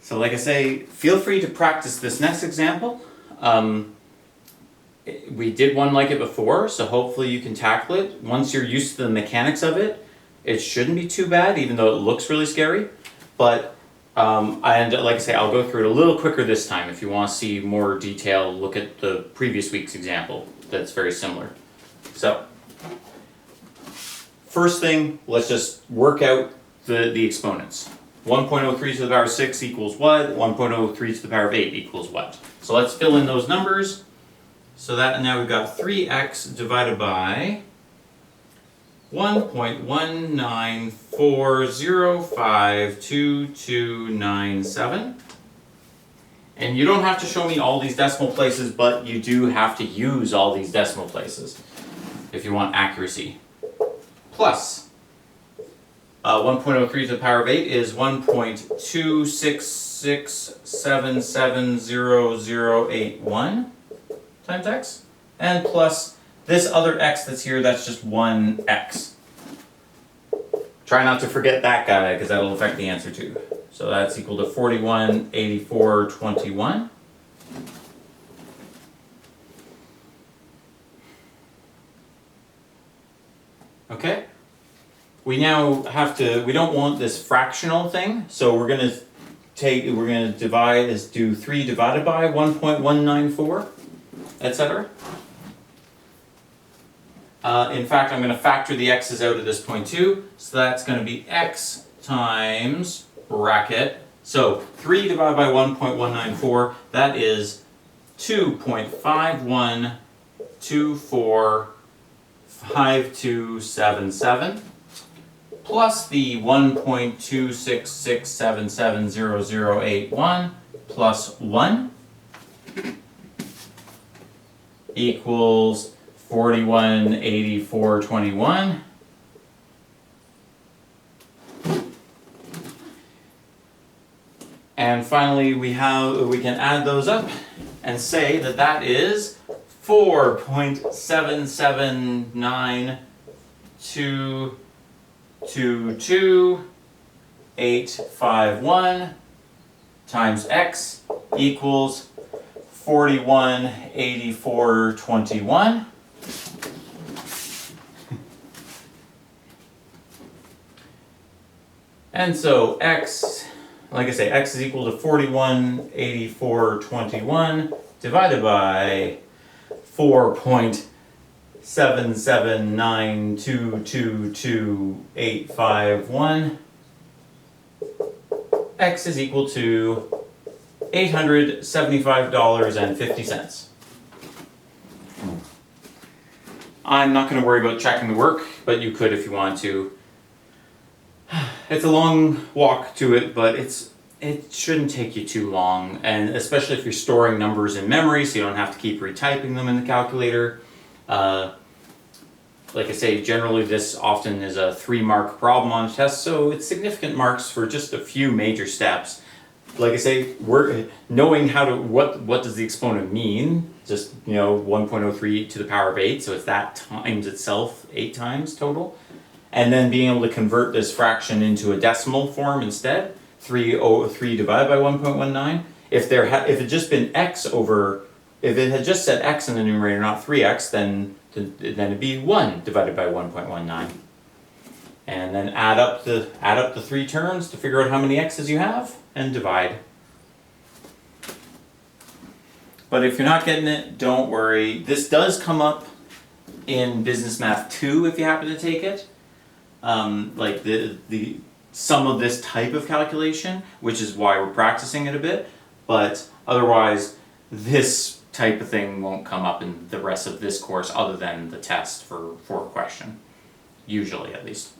So like I say, feel free to practice this next example. We did one like it before, so hopefully you can tackle it. Once you're used to the mechanics of it, it shouldn't be too bad, even though it looks really scary. But, and like I say, I'll go through it a little quicker this time. If you want to see more detail, look at the previous week's example. That's very similar. So, first thing, let's just work out the exponents. 1.03 to the power of 6 equals what? 1.03 to the power of 8 equals what? So let's fill in those numbers. So that now we've got 3x divided by 1.194052297. And you don't have to show me all these decimal places, but you do have to use all these decimal places if you want accuracy. Plus 1.03 to the power of 8 is 1.266770081 times x, and plus this other x that's here, that's just 1x. Try not to forget that guy, because that'll affect the answer too. So that's equal to 418421. Okay? We now have to, we don't want this fractional thing, so we're going to divide, do 3 divided by 1.194, etc. In fact, I'm going to factor the x's out at this point too, so that's going to be x times bracket. So 3 divided by 1.194, that is 2.51245277. Plus the 1.266770081 plus 1 equals 418421. And finally we can add those up and say that that is 4.779222851 times x equals 418421. And so x, like I say, x is equal to 418421 divided by 4.779222851. X is equal to $875.50. I'm not going to worry about checking the work, but you could if you want to. It's a long walk to it, but it shouldn't take you too long, and especially if you're storing numbers in memory so you don't have to keep retyping them in the calculator. Like I say, generally this often is a 3-mark problem on a test, so it's significant marks for just a few major steps. Like I say, we're knowing how to what does the exponent mean? Just 1.03 to the power of 8, so it's that times itself 8 times total, and then being able to convert this fraction into a decimal form instead. 3 divided by 1.19. If it had just been x over, if it had just said x in the numerator, not 3x, then it'd be 1 divided by 1.19. And then add up the 3 terms to figure out how many x's you have, and divide. But if you're not getting it, don't worry. This does come up in Business Math 2 if you happen to take it. Like the sum of this type of calculation, which is why we're practicing it a bit, but otherwise this type of thing won't come up in the rest of this course other than the test for a question, usually at least.